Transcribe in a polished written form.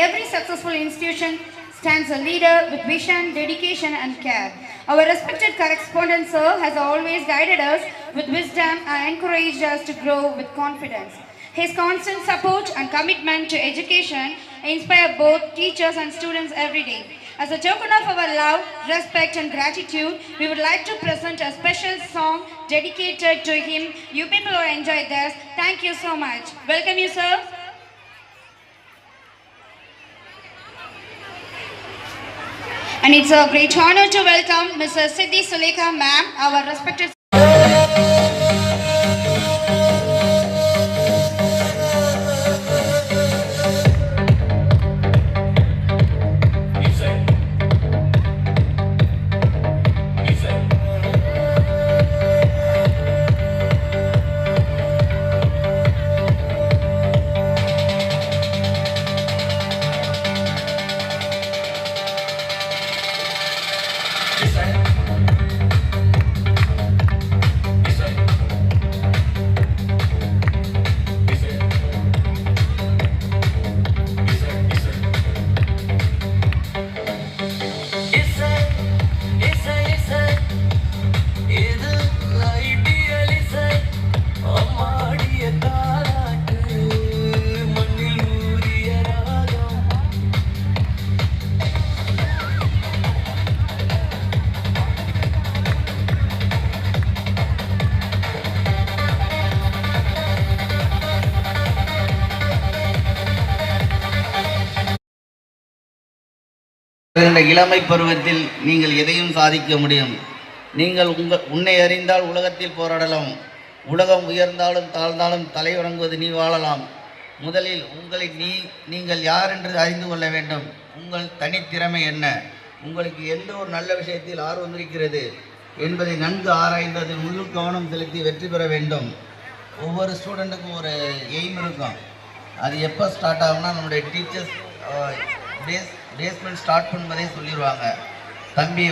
every successful institution stands a leader with vision, dedication and care. Our respected correspondent sir has always guided us with wisdom and encouraged us to grow with confidence. His constant support and commitment to education inspire both teachers and students every day. As a token of our love, respect and gratitude, we would like to present a special song dedicated to him. You people will enjoy this. Thank you so much. Welcome you, sir. And it's a great honor to welcome Mrs. Siddhi Sulekha ma'am, our respected இளமை பருவத்தில் நீங்கள் எதையும் சாதிக்க முடியும். நீங்கள் உன்னை அறிந்தால் உலகத்தில் போராடலாம். உலகம் உயர்ந்தாலும் தாழ்ந்தாலும் தலை வணங்குவது நீ வாழலாம். முதலில் உங்களை நீங்கள் யார் என்று அறிந்து கொள்ள வேண்டும். உங்கள் தனித்திறமை என்ன, உங்களுக்கு எந்த ஒரு நல்ல விஷயத்தில் ஆர்வம் இருக்கிறது என்பதை நன்கு ஆராய்ந்து அதில் முழு கவனம் செலுத்தி வெற்றி பெற வேண்டும். ஒவ்வொரு ஸ்டூடெண்ட்டுக்கும் ஒரு எய்ம் இருக்கும். அது எப்போ ஸ்டார்ட் ஆகும்னா நம்முடைய டீச்சர்ஸ் பேஸ்மெண்ட் ஸ்டார்ட் பண்ணுவதே சொல்லிடுவாங்க. தம்பி